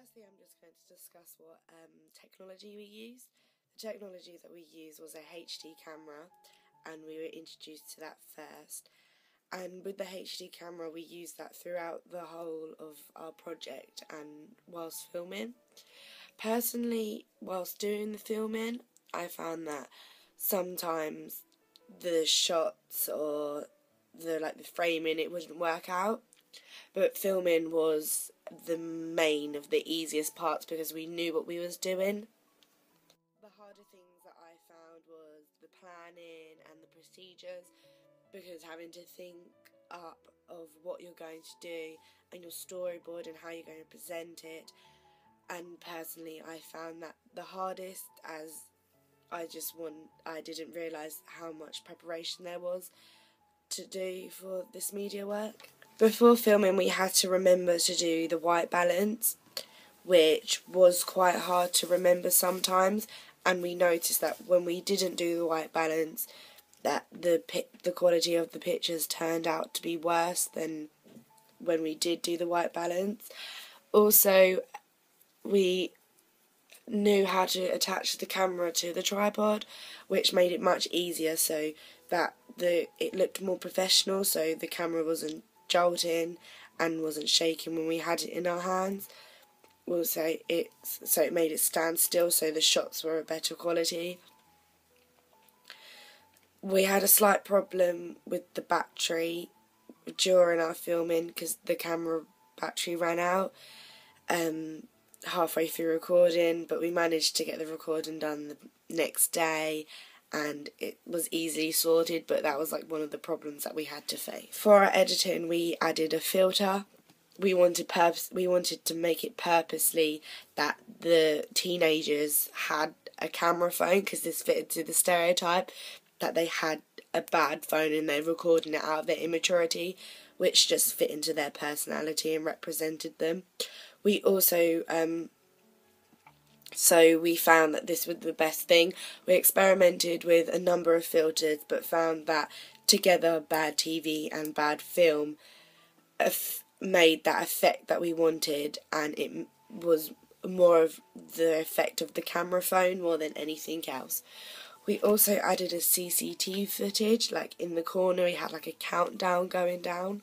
Firstly, I'm just going to discuss what technology we used. The technology that we used was a HD camera, and we were introduced to that first. And with the HD camera, we used that throughout the whole of our project and whilst filming. Personally, whilst doing the filming, I found that sometimes the shots or the framing, it wouldn't work out. But filming was the main of the easiest parts because we knew what we was doing. The harder things that I found was the planning and the procedures, because having to think up of what you're going to do and your storyboard and how you're going to present it. And personally, I found that the hardest, as I didn't realise how much preparation there was to do for this media work. Before filming, we had to remember to do the white balance, which was quite hard to remember sometimes, and we noticed that when we didn't do the white balance, that the quality of the pictures turned out to be worse than when we did do the white balance. Also, we knew how to attach the camera to the tripod, which made it much easier so that it looked more professional, so the camera wasn't jolting and wasn't shaking when we had it in our hands. Also, it made it stand still, so the shots were of better quality. We had a slight problem with the battery during our filming because the camera battery ran out halfway through recording, but we managed to get the recording done the next day and it was easily sorted, but that was one of the problems that we had to face. For our editing, we added a filter. We wanted to make it purposely that the teenagers had a camera phone, because this fitted to the stereotype that they had a bad phone and they're recording it out of their immaturity, which just fit into their personality and represented them. We also so we found that this was the best thing. We experimented with a number of filters, but found that together bad TV and bad film made that effect that we wanted, and it was more of the effect of the camera phone more than anything else. We also added a CCTV footage, in the corner we had a countdown going down.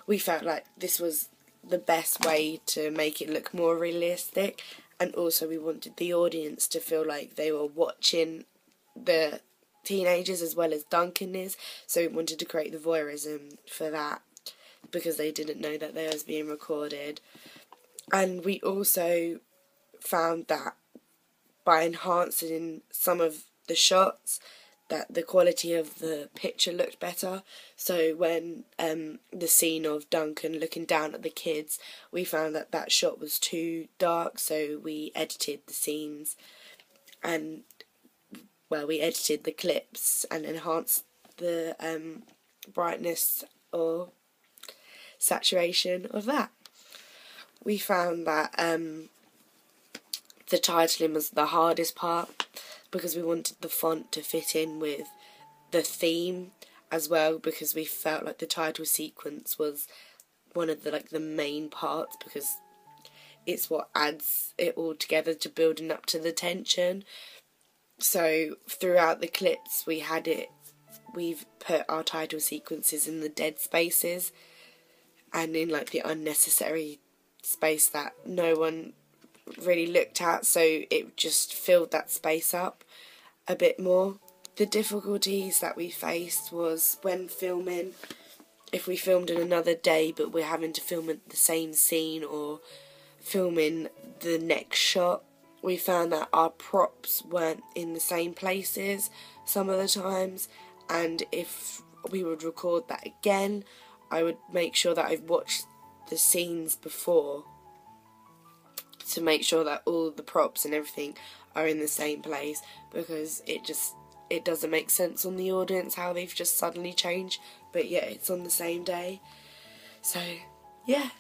We felt like this was the best way to make it look more realistic, and also we wanted the audience to feel like they were watching the teenagers as well as Duncan is, so we wanted to create the voyeurism for that because they didn't know that they was being recorded. And we also found that by enhancing some of the shots, that the quality of the picture looked better. So when the scene of Duncan looking down at the kids, we found that that shot was too dark, so we edited the scenes and we edited the clips and enhanced the brightness or saturation of that. We found that the titling was the hardest part, because we wanted the font to fit in with the theme as well, because we felt like the title sequence was one of the main parts, because it's what adds it all together to building up to the tension. So throughout the clips we've put our title sequences in the dead spaces and in the unnecessary space that no one really looked at, so it just filled that space up a bit more. The difficulties that we faced was when filming, if we filmed in another day but we're having to film the same scene or filming the next shot, we found that our props weren't in the same places some of the times, and if we would record that again, I would make sure that I've watched the scenes before to make sure that all the props and everything are in the same place, because it doesn't make sense on the audience how they've just suddenly changed, but yeah, it's on the same day. So yeah.